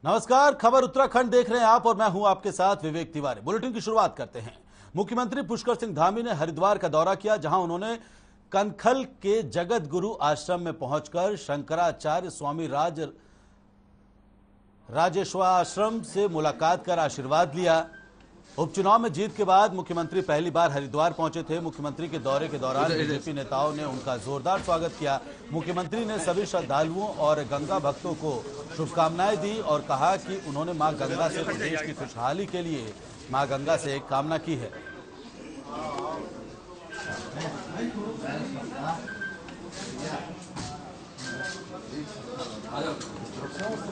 नमस्कार, खबर उत्तराखंड देख रहे हैं आप और मैं हूं आपके साथ विवेक तिवारी। बुलेटिन की शुरुआत करते हैं। मुख्यमंत्री पुष्कर सिंह धामी ने हरिद्वार का दौरा किया, जहां उन्होंने कनखल के जगत गुरु आश्रम में पहुंचकर शंकराचार्य स्वामी राजेश्वराश्रम से मुलाकात कर आशीर्वाद लिया। उपचुनाव में जीत के बाद मुख्यमंत्री पहली बार हरिद्वार पहुंचे थे। मुख्यमंत्री के दौरे के दौरान बीजेपी नेताओं ने उनका जोरदार स्वागत किया। मुख्यमंत्री ने सभी श्रद्धालुओं और गंगा भक्तों को शुभकामनाएं दी और कहा कि उन्होंने मां गंगा से प्रदेश की खुशहाली के लिए मां गंगा से कामना की है।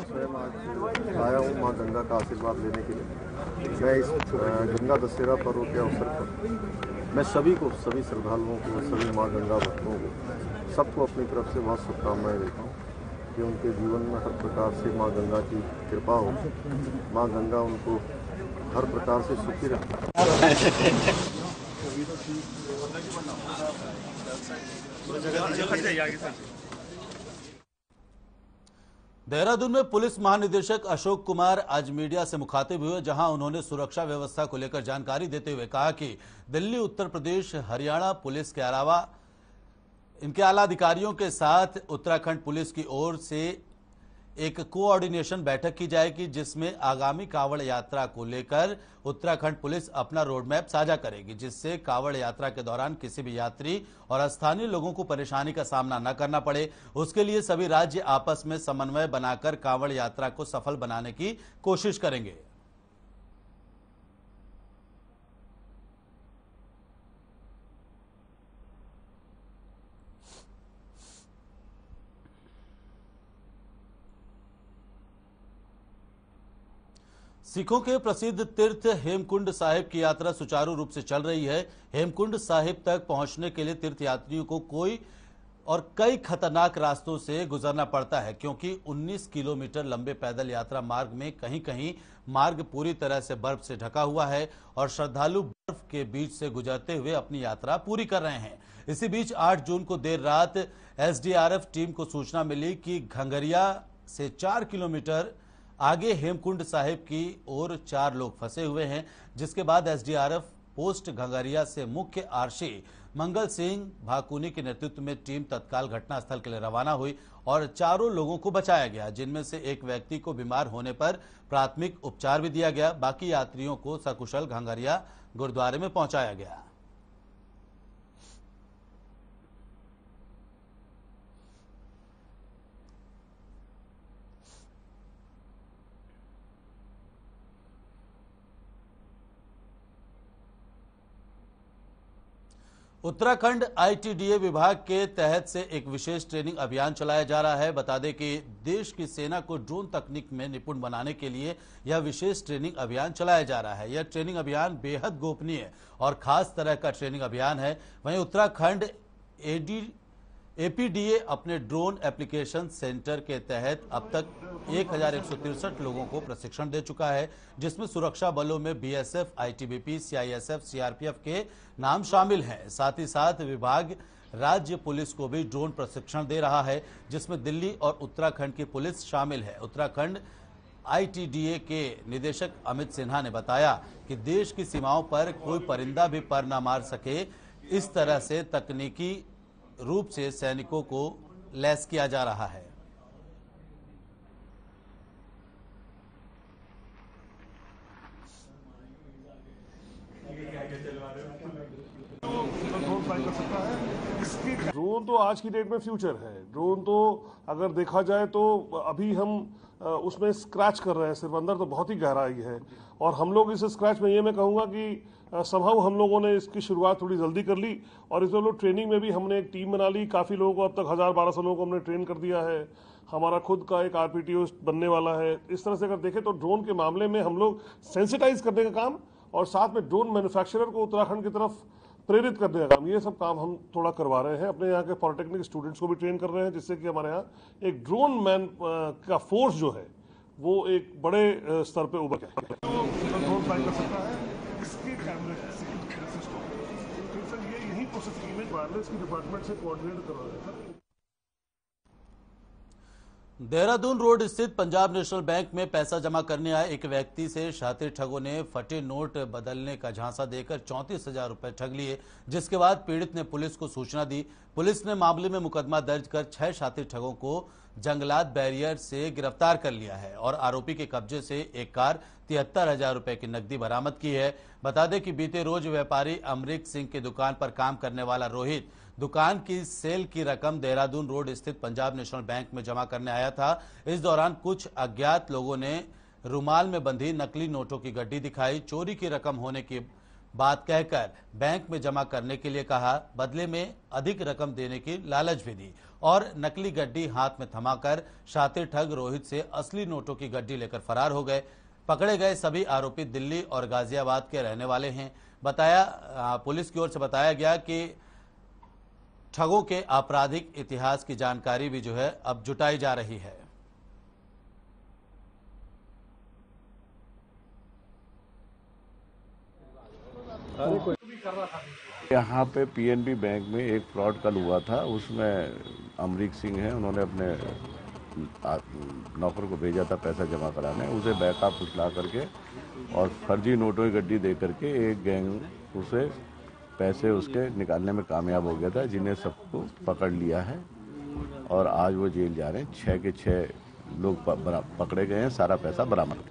स्वयं आज आया हूँ माँ गंगा का आशीर्वाद लेने के लिए। मैं इस गंगा दशहरा पर्व के अवसर पर मैं सभी श्रद्धालुओं को, सभी माँ गंगा भक्तों को, सबको अपनी तरफ से बहुत शुभकामनाएं देता हूँ कि उनके जीवन में हर प्रकार से माँ गंगा की कृपा हो, माँ गंगा उनको हर प्रकार से सुखी रखे। देहरादून में पुलिस महानिदेशक अशोक कुमार आज मीडिया से मुखातिब हुए, जहां उन्होंने सुरक्षा व्यवस्था को लेकर जानकारी देते हुए कहा कि दिल्ली, उत्तर प्रदेश, हरियाणा पुलिस के अलावा इनके आला अधिकारियों के साथ उत्तराखंड पुलिस की ओर से एक कोऑर्डिनेशन बैठक की जाएगी, जिसमें आगामी कांवड़ यात्रा को लेकर उत्तराखंड पुलिस अपना रोड मैप साझा करेगी, जिससे कांवड़ यात्रा के दौरान किसी भी यात्री और स्थानीय लोगों को परेशानी का सामना न करना पड़े। उसके लिए सभी राज्य आपस में समन्वय बनाकर कांवड़ यात्रा को सफल बनाने की कोशिश करेंगे। सिखों के प्रसिद्ध तीर्थ हेमकुंड साहिब की यात्रा सुचारू रूप से चल रही है। हेमकुंड साहिब तक पहुंचने के लिए तीर्थयात्रियों को कई खतरनाक रास्तों से गुजरना पड़ता है, क्योंकि 19 किलोमीटर लंबे पैदल यात्रा मार्ग में कहीं कहीं मार्ग पूरी तरह से बर्फ से ढका हुआ है और श्रद्धालु बर्फ के बीच से गुजरते हुए अपनी यात्रा पूरी कर रहे हैं। इसी बीच 8 जून को देर रात एसडीआरएफ टीम को सूचना मिली कि घंगरिया से 4 किलोमीटर आगे हेमकुंड साहिब की ओर 4 लोग फंसे हुए हैं, जिसके बाद एसडीआरएफ पोस्ट घंगरिया से मुख्य आरक्षी मंगल सिंह भाकुनी के नेतृत्व में टीम तत्काल घटनास्थल के लिए रवाना हुई और 4 लोगों को बचाया गया, जिनमें से एक व्यक्ति को बीमार होने पर प्राथमिक उपचार भी दिया गया। बाकी यात्रियों को सकुशल घंगरिया गुरुद्वारे में पहुंचाया गया। उत्तराखंड आईटीडीए विभाग के तहत से एक विशेष ट्रेनिंग अभियान चलाया जा रहा है। बता दें कि देश की सेना को ड्रोन तकनीक में निपुण बनाने के लिए यह विशेष ट्रेनिंग अभियान चलाया जा रहा है। यह ट्रेनिंग अभियान बेहद गोपनीय और खास तरह का ट्रेनिंग अभियान है। वहीं उत्तराखंड एपीडीए अपने ड्रोन एप्लीकेशन सेंटर के तहत अब तक 1163 लोगों को प्रशिक्षण दे चुका है, जिसमें सुरक्षा बलों में बीएसएफ, आईटीबीपी, सीआईएसएफ, सीआरपीएफ के नाम शामिल हैं। साथ ही साथ विभाग राज्य पुलिस को भी ड्रोन प्रशिक्षण दे रहा है, जिसमें दिल्ली और उत्तराखंड की पुलिस शामिल है। उत्तराखंड आईटीडीए के निदेशक अमित सिन्हा ने बताया कि देश की सीमाओं पर कोई परिंदा भी पर न मार सके, इस तरह से तकनीकी रूप से सैनिकों को लैस किया जा रहा है। ड्रोन तो आज की डेट में फ्यूचर है। ड्रोन तो अगर देखा जाए तो अभी हम उसमें स्क्रैच कर रहे हैं, सिर्फ अंदर तो बहुत ही गहराई है और हम लोग इस स्क्रैच में ये मैं कहूँगा कि संभव हम लोगों ने इसकी शुरुआत थोड़ी जल्दी कर ली और इसमें लोग ट्रेनिंग में भी हमने एक टीम बना ली। काफ़ी लोगों को अब तक 1000-1200 लोगों को हमने ट्रेन कर दिया है। हमारा खुद का एक आरपीटीओ बनने वाला है। इस तरह से अगर देखें तो ड्रोन के मामले में हम लोग सेंसिटाइज करने का काम और साथ में ड्रोन मैन्युफैक्चरर को उत्तराखंड की तरफ प्रेरित करने का काम, ये सब काम हम थोड़ा करवा रहे हैं। अपने यहाँ के पॉलिटेक्निक स्टूडेंट्स को भी ट्रेन कर रहे हैं, जिससे कि हमारे यहाँ एक ड्रोन मैन का फोर्स जो है वो एक बड़े स्तर पे उभर के ड्रोन फ्लाई कर सकता है। इसके कैमरे सिस्टम ये यही प्रोसेस इमेज वायरलेस की डिपार्टमेंट से कोऑर्डिनेट कर रहे हैं। देहरादून रोड स्थित पंजाब नेशनल बैंक में पैसा जमा करने आए एक व्यक्ति से शातिर ठगों ने फटे नोट बदलने का झांसा देकर 34,000 रुपए ठग लिए, जिसके बाद पीड़ित ने पुलिस को सूचना दी। पुलिस ने मामले में मुकदमा दर्ज कर 6 शातिर ठगों को जंगलात बैरियर से गिरफ्तार कर लिया है और आरोपी के कब्जे से एक कार 73,000 रुपए की नकदी बरामद की है। बता दें कि बीते रोज व्यापारी अमरीक सिंह की दुकान पर काम करने वाला रोहित दुकान की सेल की रकम देहरादून रोड स्थित पंजाब नेशनल बैंक में जमा करने आया था। इस दौरान कुछ अज्ञात लोगों ने रुमाल में बंधी नकली नोटों की गड्डी दिखाई, चोरी की रकम होने की बात कहकर बैंक में जमा करने के लिए कहा, बदले में अधिक रकम देने की लालच भी दी और नकली गड्डी हाथ में थमाकर शातिर ठग रोहित से असली नोटों की गड्डी लेकर फरार हो गए। पकड़े गए सभी आरोपी दिल्ली और गाजियाबाद के रहने वाले हैं। पुलिस की ओर से बताया गया कि ठगों के आपराधिक इतिहास की जानकारी भी जो है अब जुटाई जा रही है। यहाँ पे पीएनबी बैंक में एक फ्रॉड कल हुआ था, उसमें अमरीक सिंह है, उन्होंने अपने नौकर को भेजा था पैसा जमा कराने, उसे बैकअप फुसला करके और फर्जी नोटों की गड्डी दे करके एक गैंग उसे पैसे उसके निकालने में कामयाब हो गया था, जिन्हें सबको पकड़ लिया है और आज वो जेल जा रहे हैं। 6 के 6 लोग पकड़े गए हैं, सारा पैसा बरामद।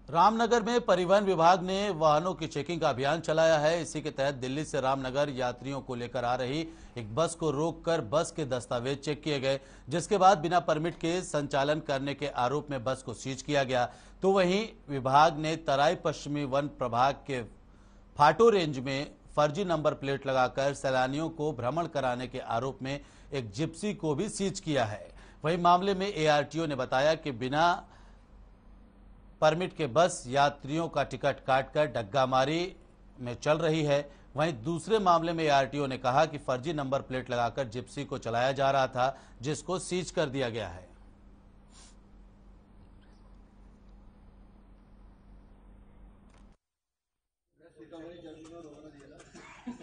रामनगर में परिवहन विभाग ने वाहनों की चेकिंग का अभियान चलाया है। इसी के तहत दिल्ली से रामनगर यात्रियों को लेकर आ रही एक बस को रोककर बस के दस्तावेज चेक किए गए, जिसके बाद बिना परमिट के संचालन करने के आरोप में बस को सीज किया गया। तो वहीं विभाग ने तराई पश्चिमी वन प्रभाग के फाटो रेंज में फर्जी नंबर प्लेट लगाकर सैलानियों को भ्रमण कराने के आरोप में एक जिप्सी को भी सीज किया है। वहीं मामले में एआरटीओ ने बताया कि बिना परमिट के बस यात्रियों का टिकट काटकर डग्गामारी में चल रही है। वहीं दूसरे मामले में एआरटीओ ने कहा कि फर्जी नंबर प्लेट लगाकर जिप्सी को चलाया जा रहा था, जिसको सीज कर दिया गया है।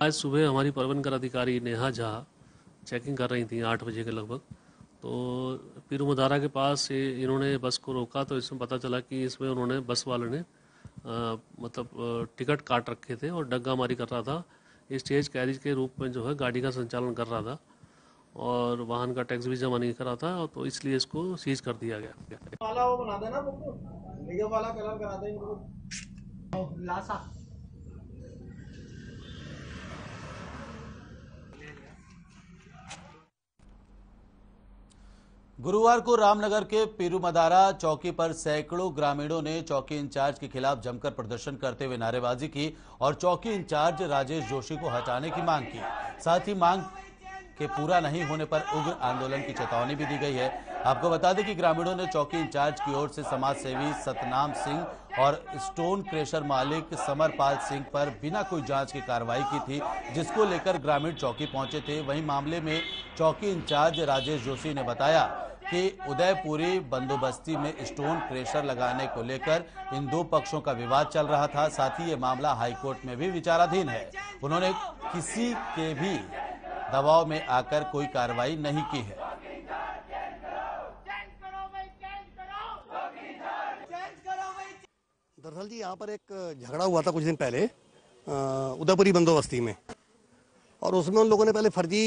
आज सुबह हमारी परिवहन कर अधिकारी नेहा झा चेकिंग कर रही थी 8 बजे के लगभग, तो पीरूमदारा के पास इन्होंने बस को रोका तो इसमें पता चला कि इसमें उन्होंने बस वाले ने टिकट काट रखे थे और डग्गा मारी कर रहा था। स्टेज कैरिज के रूप में जो है गाड़ी का संचालन कर रहा था और वाहन का टैक्स भी जमा नहीं कर रहा था, तो इसलिए इसको सीज कर दिया गया। वाला वो बना देना, निगम वाला कलर करा दे इनको लासा। गुरुवार को रामनगर के पीरूमदारा चौकी पर सैकड़ों ग्रामीणों ने चौकी इंचार्ज के खिलाफ जमकर प्रदर्शन करते हुए नारेबाजी की और चौकी इंचार्ज राजेश जोशी को हटाने की मांग की। साथ ही मांग के पूरा नहीं होने पर उग्र आंदोलन की चेतावनी भी दी गई है। आपको बता दें कि ग्रामीणों ने चौकी इंचार्ज की ओर से समाज सेवी सतनाम सिंह और स्टोन क्रेशर मालिक समरपाल सिंह पर बिना कोई जांच की कार्रवाई की थी, जिसको लेकर ग्रामीण चौकी पहुंचे थे। वहीं मामले में चौकी इंचार्ज राजेश जोशी ने बताया कि उदयपुरी बंदोबस्ती में स्टोन क्रेशर लगाने को लेकर इन दो पक्षों का विवाद चल रहा था। साथ ही ये मामला हाईकोर्ट में भी विचाराधीन है। उन्होंने किसी के भी दबाव में आकर कोई कार्रवाई नहीं की है। दरअसल जी यहाँ पर एक झगड़ा हुआ था कुछ दिन पहले उदयपुरी बंदोबस्ती में, और उसमें उन लोगों ने पहले फर्जी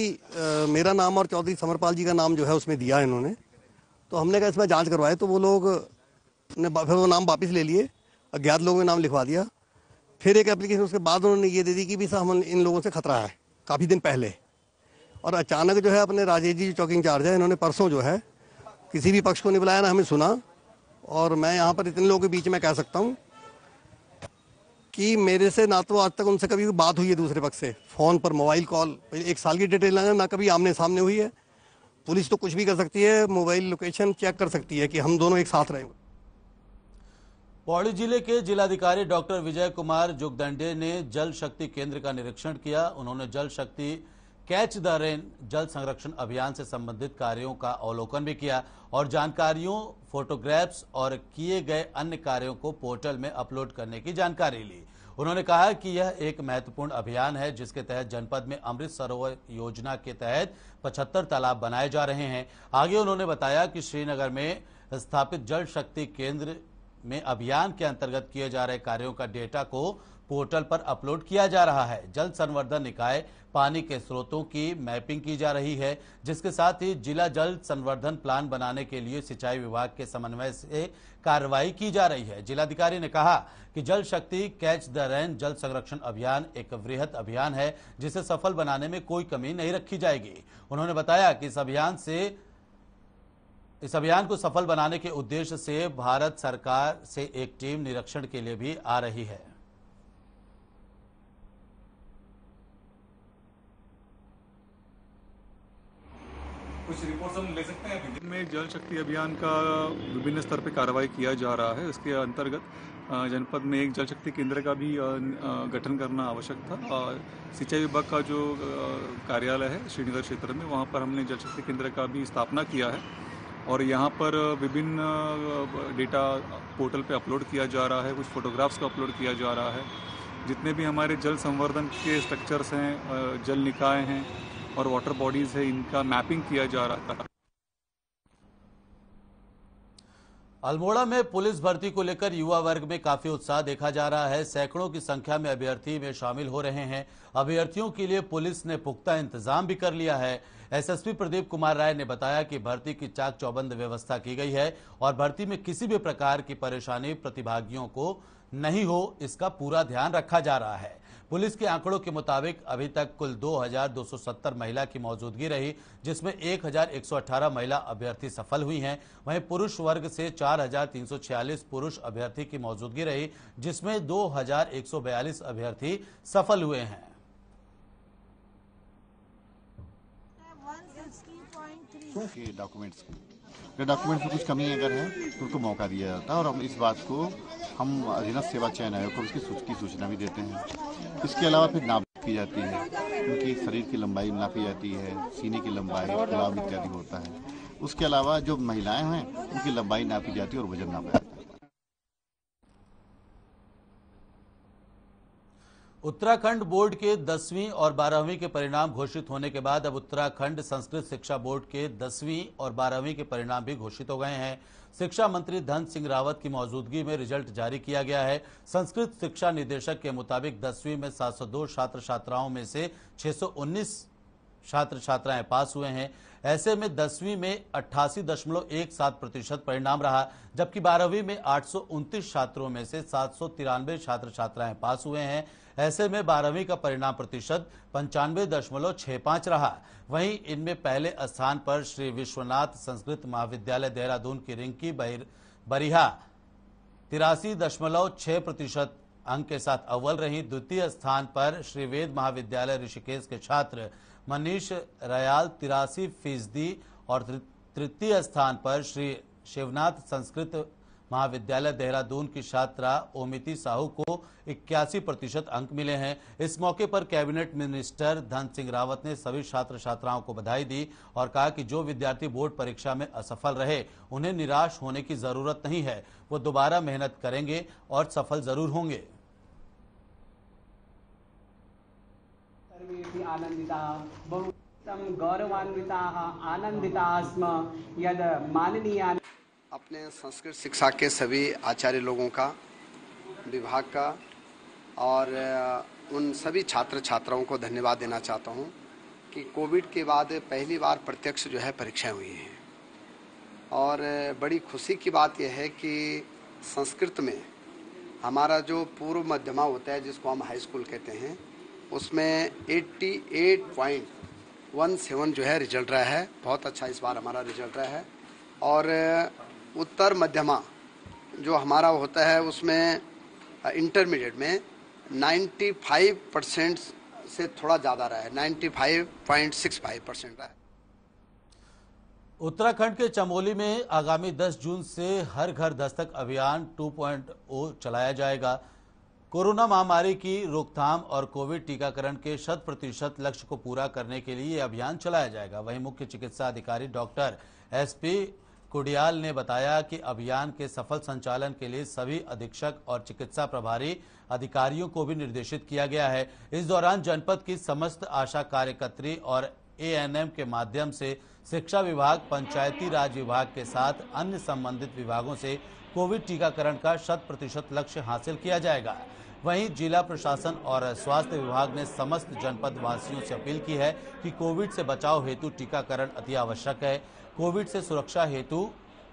मेरा नाम और चौधरी समरपाल जी का नाम जो है उसमें दिया इन्होंने। तो हमने कहा इसमें जांच करवाए, तो वो लोग ने फिर वो नाम वापस ले लिए, अज्ञात लोगों ने नाम लिखवा दिया। फिर एक एप्लीकेशन उसके बाद उन्होंने ये दे दी कि भी साहब हम इन लोगों से खतरा है, काफ़ी दिन पहले। और अचानक जो है अपने राजेश जी चौकी इंचार्ज है, इन्होंने परसों जो है किसी भी पक्ष को नहीं बुलाया, ना हमें सुना। और मैं यहाँ पर इतने लोगों के बीच में कह सकता हूँ कि मेरे से ना तो आज तक उनसे कभी बात हुई है दूसरे पक्ष से, फ़ोन पर मोबाइल कॉल 1 साल की डिटेल ना कभी आमने सामने हुई है। पुलिस तो कुछ भी कर सकती है, मोबाइल लोकेशन चेक कर सकती है कि हम दोनों एक साथ रहे। पौड़ी जिले के जिलाधिकारी डॉक्टर विजय कुमार जुगदंडे ने जल शक्ति केंद्र का निरीक्षण किया। उन्होंने जल शक्ति कैच द रेन जल संरक्षण अभियान से संबंधित कार्यों का अवलोकन भी किया और जानकारियों, फोटोग्राफ्स और किए गए अन्य कार्यों को पोर्टल में अपलोड करने की जानकारी ली। उन्होंने कहा कि यह एक महत्वपूर्ण अभियान है जिसके तहत जनपद में अमृत सरोवर योजना के तहत 75 तालाब बनाए जा रहे हैं। आगे उन्होंने बताया कि श्रीनगर में स्थापित जल शक्ति केंद्र में अभियान के अंतर्गत किए जा रहे कार्यों का डेटा को पोर्टल पर अपलोड किया जा रहा है। जल संवर्धन निकाय पानी के स्रोतों की मैपिंग की जा रही है, जिसके साथ ही जिला जल संवर्धन प्लान बनाने के लिए सिंचाई विभाग के समन्वय से कार्रवाई की जा रही है। जिलाधिकारी ने कहा कि जल शक्ति कैच द रेन जल संरक्षण अभियान एक वृहद अभियान है जिसे सफल बनाने में कोई कमी नहीं रखी जाएगी। उन्होंने बताया कि इस अभियान को सफल बनाने के उद्देश्य से भारत सरकार से एक टीम निरीक्षण के लिए भी आ रही है। कुछ रिपोर्ट्स हम ले सकते हैं। में जल शक्ति अभियान का विभिन्न स्तर पर कार्रवाई किया जा रहा है। इसके अंतर्गत जनपद में एक जल शक्ति केंद्र का भी गठन करना आवश्यक था। सिंचाई विभाग का जो कार्यालय है श्रीनगर क्षेत्र में, वहाँ पर हमने जल शक्ति केंद्र का भी स्थापना किया है और यहाँ पर विभिन्न डेटा पोर्टल पे अपलोड किया जा रहा है, कुछ फोटोग्राफ्स को अपलोड किया जा रहा है। जितने भी हमारे जल संवर्धन के स्ट्रक्चर्स हैं, जल निकाय हैं और वाटर बॉडीज है, इनका मैपिंग किया जा रहा था। अल्मोड़ा में पुलिस भर्ती को लेकर युवा वर्ग में काफी उत्साह देखा जा रहा है। सैकड़ों की संख्या में अभ्यर्थी में शामिल हो रहे हैं। अभ्यर्थियों के लिए पुलिस ने पुख्ता इंतजाम भी कर लिया है। एसएसपी प्रदीप कुमार राय ने बताया कि भर्ती की चाक चौबंद व्यवस्था की गई है और भर्ती में किसी भी प्रकार की परेशानी प्रतिभागियों को नहीं हो, इसका पूरा ध्यान रखा जा रहा है। पुलिस के आंकड़ों के मुताबिक अभी तक कुल 2270 महिला की मौजूदगी रही, जिसमें 1118 महिला अभ्यर्थी सफल हुई हैं। वहीं पुरुष वर्ग से 4346 पुरुष अभ्यर्थी की मौजूदगी रही, जिसमें 2142 अभ्यर्थी सफल हुए हैं। डॉक्यूमेंट्स में कुछ कमी अगर है तो उनको मौका दिया जाता है और हम इस बात को हम अधीनस्थ सेवा चयन आयोग को उसकी सूचना भी देते हैं। इसके अलावा फिर नाप की जाती है, उनकी शरीर की लंबाई नापी जाती है, सीने की लंबाई, गुलाब इत्यादि होता है। उसके अलावा जो महिलाएं हैं उनकी लंबाई नापी जाती है और वजन नापा जाता है। उत्तराखंड बोर्ड के 10वीं और 12वीं के परिणाम घोषित होने के बाद अब उत्तराखंड संस्कृत शिक्षा बोर्ड के 10वीं और 12वीं के परिणाम भी घोषित हो गए हैं। शिक्षा मंत्री धन सिंह रावत की मौजूदगी में रिजल्ट जारी किया गया है। संस्कृत शिक्षा निदेशक के मुताबिक 10वीं में 702 छात्र छात्राओं में से 619 छात्र छात्राएं पास हुए हैं। ऐसे में 10वीं में 88.17% परिणाम रहा, जबकि 12वीं में 829 छात्रों में से 793 छात्र छात्राएं पास हुए हैं। ऐसे में 12वीं का परिणाम प्रतिशत 95.65 रहा। वहीं इनमें पहले स्थान पर श्री विश्वनाथ संस्कृत महाविद्यालय देहरादून की रिंकी बरिहा 83.6% अंक के साथ अव्वल रही। द्वितीय स्थान पर श्री वेद महाविद्यालय ऋषिकेश के छात्र मनीष रयाल 83% और तृतीय स्थान पर श्री शिवनाथ संस्कृत महाविद्यालय देहरादून की छात्रा ओमिति साहू को 81% अंक मिले हैं। इस मौके पर कैबिनेट मिनिस्टर धन सिंह रावत ने सभी छात्र छात्राओं को बधाई दी और कहा कि जो विद्यार्थी बोर्ड परीक्षा में असफल रहे उन्हें निराश होने की जरूरत नहीं है, वो दोबारा मेहनत करेंगे और सफल जरूर होंगे। अपने संस्कृत शिक्षा के सभी आचार्य लोगों का, विभाग का और उन सभी छात्र छात्राओं को धन्यवाद देना चाहता हूं कि कोविड के बाद पहली बार प्रत्यक्ष जो है परीक्षाएं हुई हैं और बड़ी खुशी की बात यह है कि संस्कृत में हमारा जो पूर्व मध्यमा होता है जिसको हम हाई स्कूल कहते हैं उसमें 88.17 जो है रिजल्ट रहा है। बहुत अच्छा इस बार हमारा रिजल्ट रहा है। और उत्तर मध्यमा जो हमारा होता है उसमें इंटरमीडिएट में 95% से थोड़ा ज़्यादा रहा है, 95.65% रहा है। उत्तराखंड के चमोली में आगामी 10 जून से हर घर दस्तक अभियान 2.0 चलाया जाएगा। कोरोना महामारी की रोकथाम और कोविड टीकाकरण के 100% लक्ष्य को पूरा करने के लिए यह अभियान चलाया जाएगा। वहीं मुख्य चिकित्सा अधिकारी डॉक्टर SP कुडियाल ने बताया कि अभियान के सफल संचालन के लिए सभी अधीक्षक और चिकित्सा प्रभारी अधिकारियों को भी निर्देशित किया गया है। इस दौरान जनपद की समस्त आशा कार्यकर्त्री और एएनएम के माध्यम से शिक्षा विभाग, पंचायती राज विभाग के साथ अन्य संबंधित विभागों से कोविड टीकाकरण का 100% लक्ष्य हासिल किया जाएगा। वहीं जिला प्रशासन और स्वास्थ्य विभाग ने समस्त जनपद वासियों से अपील की है कि कोविड से बचाव हेतु टीकाकरण अति आवश्यक है। कोविड से सुरक्षा हेतु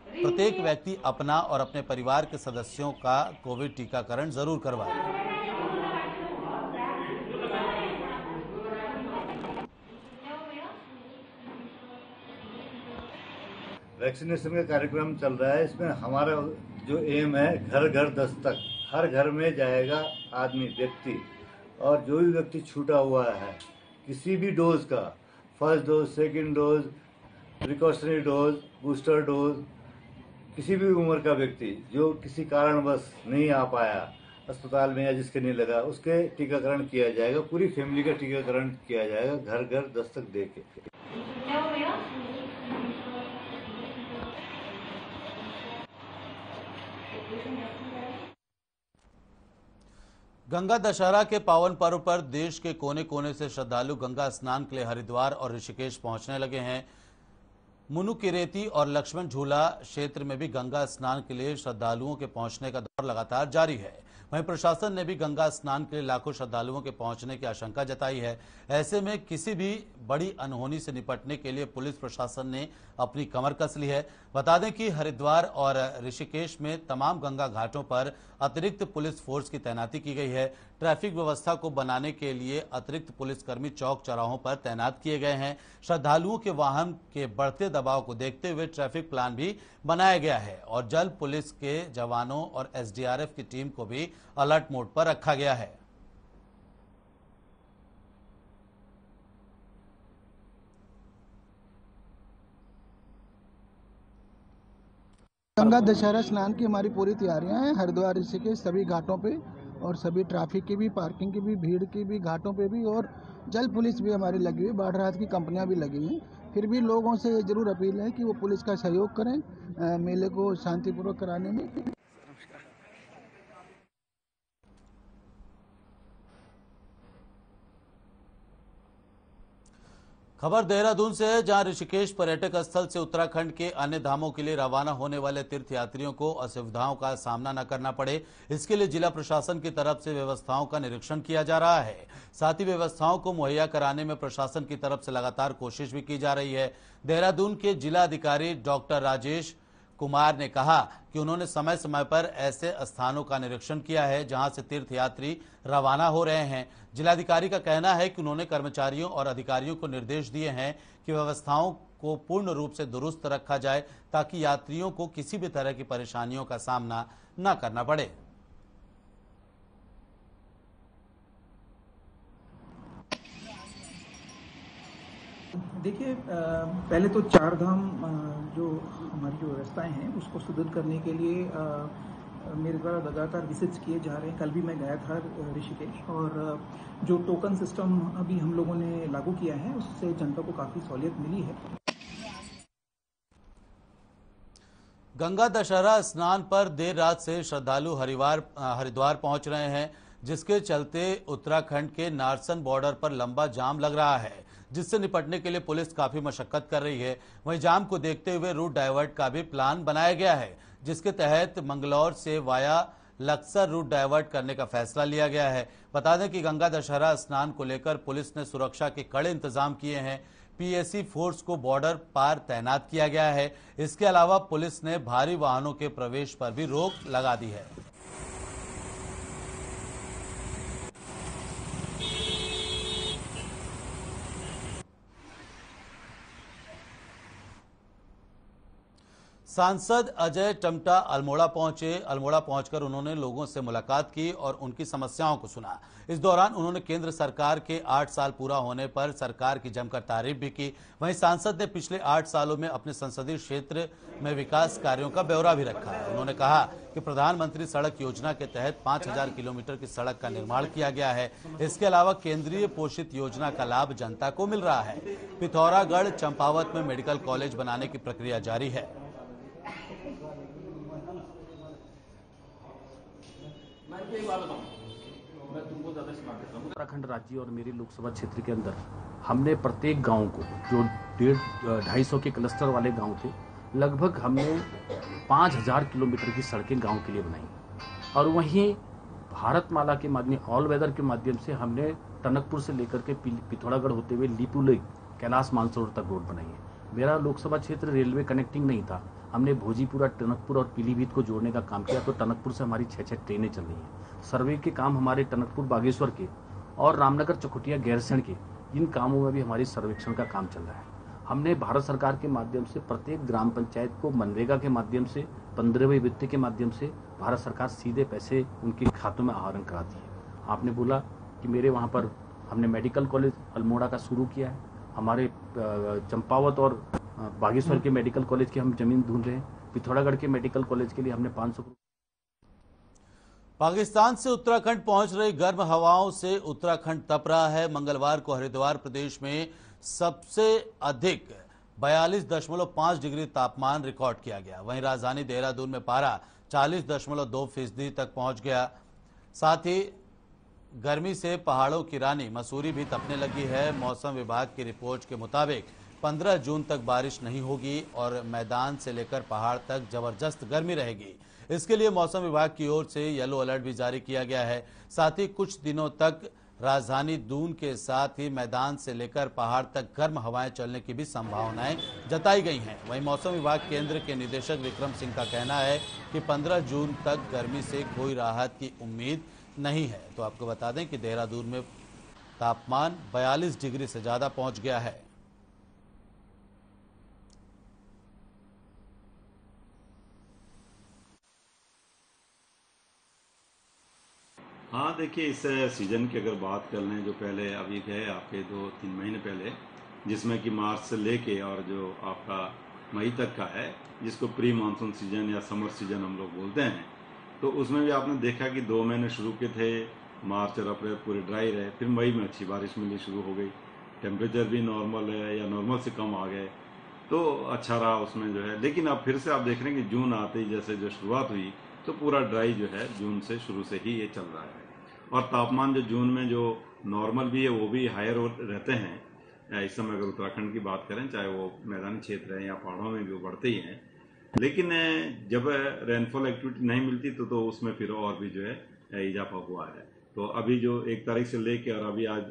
प्रत्येक व्यक्ति अपना और अपने परिवार के सदस्यों का कोविड टीकाकरण जरूर करवाए। वैक्सीनेशन का कार्यक्रम चल रहा है। इसमें हमारा जो एम है घर घर दस्तक, हर घर में जाएगा आदमी व्यक्ति, और जो भी व्यक्ति छूटा हुआ है किसी भी डोज का, first dose, second dose, precautionary dose, booster dose, किसी भी उम्र का व्यक्ति जो किसी कारणवश नहीं आ पाया अस्पताल में या जिसके नहीं लगा, उसके टीकाकरण किया जाएगा। पूरी फैमिली का टीकाकरण किया जाएगा घर घर दस्तक देके। गंगा दशहरा के पावन पर्व पर देश के कोने कोने से श्रद्धालु गंगा स्नान के लिए हरिद्वार और ऋषिकेश पहुंचने लगे हैं। मुनुकिरेती और लक्ष्मण झूला क्षेत्र में भी गंगा स्नान के लिए श्रद्धालुओं के पहुंचने का दौर लगातार जारी है। वहीं प्रशासन ने भी गंगा स्नान के लिए लाखों श्रद्धालुओं के पहुंचने की आशंका जताई है। ऐसे में किसी भी बड़ी अनहोनी से निपटने के लिए पुलिस प्रशासन ने अपनी कमर कस ली है। बता दें कि हरिद्वार और ऋषिकेश में तमाम गंगा घाटों पर अतिरिक्त पुलिस फोर्स की तैनाती की गई है। ट्रैफिक व्यवस्था को बनाने के लिए अतिरिक्त पुलिसकर्मी चौक चौराहों पर तैनात किए गए हैं। श्रद्धालुओं के वाहन के बढ़ते दबाव को देखते हुए ट्रैफिक प्लान भी बनाया गया है और जल पुलिस के जवानों और एसडीआरएफ की टीम को भी अलर्ट मोड पर रखा गया है। गंगा दशहरा स्नान की हमारी पूरी तैयारियां हैं। हरिद्वार ऋषिकेश सभी घाटों पे और सभी ट्रैफिक की भी, पार्किंग की भी, भीड़ की भी, घाटों पे भी, और जल पुलिस भी हमारी लगी हुई, बाढ़ राहत की कंपनियां भी लगी हुई हैं। फिर भी लोगों से जरूर अपील है कि वो पुलिस का सहयोग करें मेले को शांतिपूर्वक कराने में। खबर देहरादून से है, जहां ऋषिकेश पर्यटक स्थल से उत्तराखंड के अन्य धामों के लिए रवाना होने वाले तीर्थयात्रियों को असुविधाओं का सामना न करना पड़े, इसके लिए जिला प्रशासन की तरफ से व्यवस्थाओं का निरीक्षण किया जा रहा है। साथ ही व्यवस्थाओं को मुहैया कराने में प्रशासन की तरफ से लगातार कोशिश भी की जा रही है। देहरादून के जिला अधिकारी डॉक्टर राजेश कुमार ने कहा कि उन्होंने समय समय पर ऐसे स्थानों का निरीक्षण किया है जहां से तीर्थयात्री रवाना हो रहे हैं। जिलाधिकारी का कहना है कि उन्होंने कर्मचारियों और अधिकारियों को निर्देश दिए हैं कि व्यवस्थाओं को पूर्ण रूप से दुरुस्त रखा जाए ताकि यात्रियों को किसी भी तरह की परेशानियों का सामना न करना पड़े। देखिए, पहले तो चार धाम जो हमारी जो व्यवस्थाएं हैं उसको सुदृढ़ करने के लिए मेरे द्वारा लगातार विजिट्स किए जा रहे हैं। कल भी मैं गया था ऋषिकेश, और जो टोकन सिस्टम अभी हम लोगों ने लागू किया है उससे जनता को काफ़ी सहूलियत मिली है। गंगा दशहरा स्नान पर देर रात से श्रद्धालु हरिद्वार पहुंच रहे हैं, जिसके चलते उत्तराखंड के नारसन बॉर्डर पर लंबा जाम लग रहा है, जिससे निपटने के लिए पुलिस काफी मशक्कत कर रही है। वहीं जाम को देखते हुए रूट डाइवर्ट का भी प्लान बनाया गया है, जिसके तहत मंगलौर से वाया लक्सर रूट डाइवर्ट करने का फैसला लिया गया है। बता दें कि गंगा दशहरा स्नान को लेकर पुलिस ने सुरक्षा के कड़े इंतजाम किए हैं। पीएसी फोर्स को बॉर्डर पार तैनात किया गया है। इसके अलावा पुलिस ने भारी वाहनों के प्रवेश पर भी रोक लगा दी है। सांसद अजय टमटा अल्मोड़ा पहुंचे। अल्मोड़ा पहुंचकर उन्होंने लोगों से मुलाकात की और उनकी समस्याओं को सुना। इस दौरान उन्होंने केंद्र सरकार के 8 साल पूरा होने पर सरकार की जमकर तारीफ भी की। वहीं सांसद ने पिछले 8 सालों में अपने संसदीय क्षेत्र में विकास कार्यों का ब्यौरा भी रखा। उन्होंने कहा कि प्रधानमंत्री सड़क योजना के तहत 5000 किलोमीटर की सड़क का निर्माण किया गया है। इसके अलावा केंद्रीय पोषित योजना का लाभ जनता को मिल रहा है। पिथौरागढ़ चंपावत में मेडिकल कॉलेज बनाने की प्रक्रिया जारी है। उत्तराखंड राज्य और मेरे लोकसभा क्षेत्र के अंदर हमने प्रत्येक गांव को, जो 250 के क्लस्टर वाले गांव थे, लगभग हमने 5000 किलोमीटर की सड़कें गांव के लिए बनाई। और वहीं भारतमाला के माध्यम, ऑल वेदर के माध्यम से हमने टनकपुर से लेकर के पिथौरागढ़ होते हुए लिपुलेख कैलाश मानसरोवर तक रोड बनाई है। मेरा लोकसभा क्षेत्र रेलवे कनेक्टिंग नहीं था, हमने भोजीपुरा, टनकपुर और पीलीभीत को जोड़ने का काम किया। तो टनकपुर से हमारी 6 ट्रेनें चल रही हैं। सर्वे के काम हमारे टनकपुर बागेश्वर के और रामनगर चकुटिया गैरसैंण के, इन कामों में भी हमारी सर्वेक्षण का काम चल रहा है। हमने भारत सरकार के माध्यम से प्रत्येक ग्राम पंचायत को मनरेगा के माध्यम से 15वें वित्त के माध्यम से भारत सरकार सीधे पैसे उनके खातों में आहरण कराती है। आपने बोला कि मेरे वहाँ पर हमने मेडिकल कॉलेज अल्मोड़ा का शुरू किया है। हमारे चंपावत और बागेश्वर के मेडिकल कॉलेज की हम जमीन ढूंढ रहे हैं। पिथौरागढ़ के मेडिकल कॉलेज के लिए हमने 500। पाकिस्तान से उत्तराखंड पहुंच रही गर्म हवाओं से उत्तराखंड तप रहा है। मंगलवार को हरिद्वार प्रदेश में सबसे अधिक 42.5 डिग्री तापमान रिकॉर्ड किया गया। वहीं राजधानी देहरादून में पारा 40.2% तक पहुंच गया। साथ ही गर्मी से पहाड़ों की रानी मसूरी भी तपने लगी है। मौसम विभाग की रिपोर्ट के मुताबिक 15 जून तक बारिश नहीं होगी और मैदान से लेकर पहाड़ तक जबरदस्त गर्मी रहेगी। इसके लिए मौसम विभाग की ओर से येलो अलर्ट भी जारी किया गया है। साथ ही कुछ दिनों तक राजधानी दून के साथ ही मैदान से लेकर पहाड़ तक गर्म हवाएं चलने की भी संभावनाएं जताई गई हैं। वहीं मौसम विभाग केंद्र के निदेशक विक्रम सिंह का कहना है कि 15 जून तक गर्मी से कोई राहत की उम्मीद नहीं है। तो आपको बता दें कि देहरादून में तापमान 42 डिग्री से ज्यादा पहुंच गया है। हाँ, देखिए, इस सीज़न की अगर बात कर लें, जो पहले अभी गए आपके 2-3 महीने पहले, जिसमें कि मार्च से लेके और जो आपका मई तक का है, जिसको प्री मानसून सीजन या समर सीजन हम लोग बोलते हैं, तो उसमें भी आपने देखा कि 2 महीने शुरू के थे, मार्च और अप्रैल पूरे ड्राई रहे। फिर मई में अच्छी बारिश मिलनी शुरू हो गई, टेम्परेचर भी नॉर्मल है या नॉर्मल से कम आ गए, तो अच्छा रहा उसमें जो है। लेकिन अब फिर से आप देख रहे हैं कि जून आते ही जैसे जो शुरुआत हुई, तो पूरा ड्राई जो है जून से शुरू से ही ये चल रहा है। और तापमान जो जून में जो नॉर्मल भी है वो भी हायर रहते हैं। इस समय अगर उत्तराखंड की बात करें, चाहे वो मैदानी क्षेत्र है या पहाड़ों में भी वो बढ़ते ही हैं। लेकिन जब रेनफॉल एक्टिविटी नहीं मिलती तो उसमें फिर और भी जो है इजाफा हुआ है। तो अभी जो 1 तारीख से लेके और अभी आज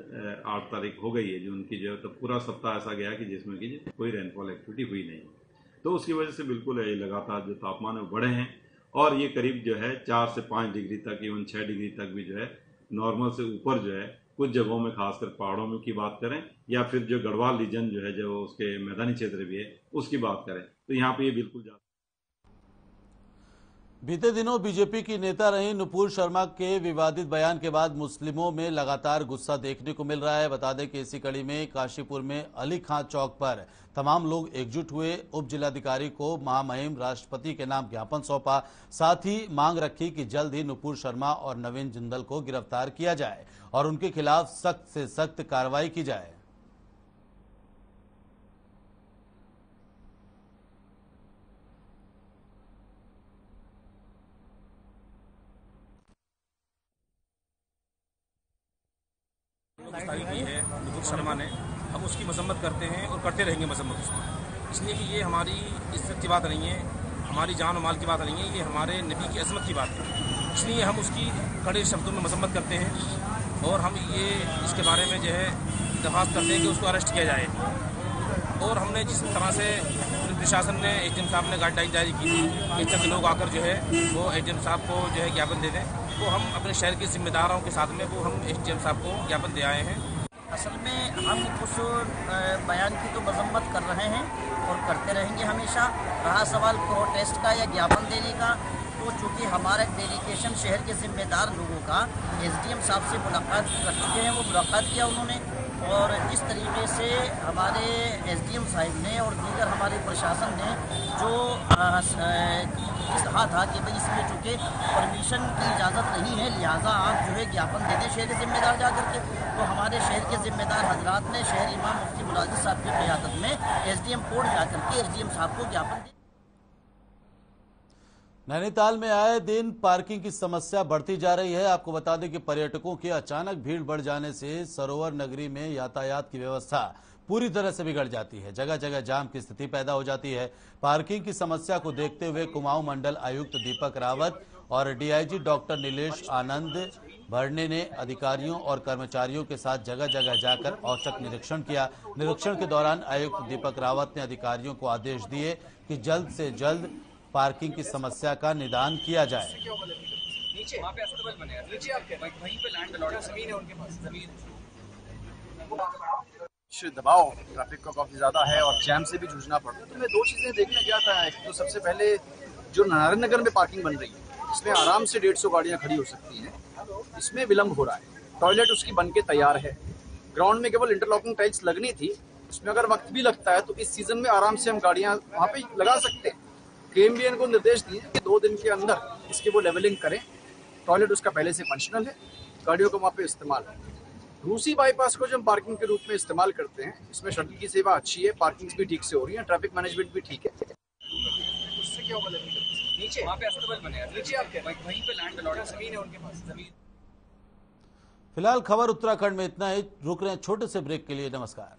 8 तारीख हो गई है जून की, जो है तो पूरा सप्ताह ऐसा गया कि जिसमें कि कोई रेनफॉल एक्टिविटी हुई नहीं। तो उसकी वजह से बिल्कुल लगातार जो तापमान है बढ़े हैं और ये करीब जो है 4 से 5 डिग्री तक, इवन 6 डिग्री तक भी जो है नॉर्मल से ऊपर जो है कुछ जगहों में, खासकर पहाड़ों में की बात करें या फिर जो गढ़वाल रीजन जो है, जो उसके मैदानी क्षेत्र भी है, उसकी बात करें, तो यहाँ पे ये बिल्कुल ज्यादा। बीते दिनों बीजेपी की नेता रही नुपुर शर्मा के विवादित बयान के बाद मुस्लिमों में लगातार गुस्सा देखने को मिल रहा है। बता दें कि इसी कड़ी में काशीपुर में अली खां चौक पर तमाम लोग एकजुट हुए। उप जिलाधिकारी को महामहिम राष्ट्रपति के नाम ज्ञापन सौंपा। साथ ही मांग रखी कि जल्द ही नुपुर शर्मा और नवीन जिंदल को गिरफ्तार किया जाए और उनके खिलाफ सख्त से सख्त कार्रवाई की जाए। गिरफ्तारी की है नुपुर शर्मा ने, हम उसकी मजम्मत करते हैं और करते रहेंगे मजम्मत उसकी। इसलिए कि ये हमारी इज्जत की बात नहीं है, हमारी जान और माल की बात नहीं है, ये हमारे नबी की अजमत की बात है। इसलिए हम उसकी कड़े शब्दों में मजम्मत करते हैं और हम ये इसके बारे में जो है दरख्वास्त करते हैं कि उसको अरेस्ट किया जाए। और हमने जिस तरह से प्रशासन ने, एचएम साहब ने गाइडलाइन जारी की थी कि चंद लोग आकर जो है वो एचएम साहब को जो है ज्ञापन दे दें, तो हम अपने शहर के जिम्मेदारों के साथ में वो हम एचएम साहब को ज्ञापन दे आए हैं। असल में हम उस बयान की तो मजम्मत कर रहे हैं और करते रहेंगे हमेशा। रहा सवाल प्रोटेस्ट का या ज्ञापन देने का, तो चूँकि हमारा डेलीगेशन शहर के जिम्मेदार लोगों का एसडीएम साहब से मुलाकात कर चुके हैं, वो मुलाकात किया उन्होंने। और जिस तरीके से हमारे एसडीएम साहब ने और दीगर हमारे प्रशासन ने जो कहा था कि भाई इसमें चूँकि परमिशन की इजाज़त नहीं है, लिहाजा आप जो है ज्ञापन दे दें शहर के जिम्मेदार जा करके, तो हमारे शहर के जिम्मेदार हजरात ने शहर इमाम मुफ्ती मुलाजिम साहब की क़यादत में एसडीएम कोर्ट जा करके एसडीएम साहब को ज्ञापन दिया। नैनीताल में आए दिन पार्किंग की समस्या बढ़ती जा रही है। आपको बता दें कि पर्यटकों की अचानक भीड़ बढ़ जाने से सरोवर नगरी में यातायात की व्यवस्था पूरी तरह से बिगड़ जाती है। जगह जगह जाम की स्थिति पैदा हो जाती है। पार्किंग की समस्या को देखते हुए कुमाऊं मंडल आयुक्त दीपक रावत और डीआईजी डॉक्टर नीलेश आनंद भरने ने अधिकारियों और कर्मचारियों के साथ जगह जगह जाकर औचक निरीक्षण किया। निरीक्षण के दौरान आयुक्त दीपक रावत ने अधिकारियों को आदेश दिए कि जल्द से जल्द पार्किंग की समस्या का निदान किया जाए। नीचे वहाँ पे अस्तबल बनेगा, नीचे आपके वहीं पे लैंड अलॉट जमीन है उनके पास जमीन। दबाव ट्रैफिक का काफी ज्यादा है और जैम से भी जूझना पड़ता है। तो मैं दो चीजें देखने गया था। एक तो सबसे पहले जो नारायण नगर में पार्किंग बन रही है, इसमें आराम से 150 गाड़ियां खड़ी हो सकती हैं, इसमें विलंब हो रहा है। टॉयलेट उसकी बनके तैयार है, ग्राउंड में केवल इंटरलॉकिंग टाइल्स लगनी थी, इसमें अगर वक्त भी लगता है तो इस सीजन में आराम से हम गाड़ियां वहाँ पे लगा सकते हैं। केएमबीएन को निर्देश दिए कि 2 दिन के अंदर इसकी वो लेवलिंग करें। टॉयलेट उसका पहले से फंक्शनल है, गाड़ियों को वहाँ पे इस्तेमाल है। रूसी बाईपास को जो हम पार्किंग के रूप में इस्तेमाल करते हैं, इसमें शटल की सेवा अच्छी है, पार्किंग भी ठीक से हो रही है, ट्रैफिक मैनेजमेंट भी ठीक है। उससे क्या होगा? नीचे वहाँ पे अस्तबल बनेगा, नीचे आपके वहीं पे लैंड अलॉट जमीन है उनके पास जमीन। फिलहाल खबर उत्तराखंड में इतना ही। रुक रहे हैं छोटे से ब्रेक के लिए। नमस्कार।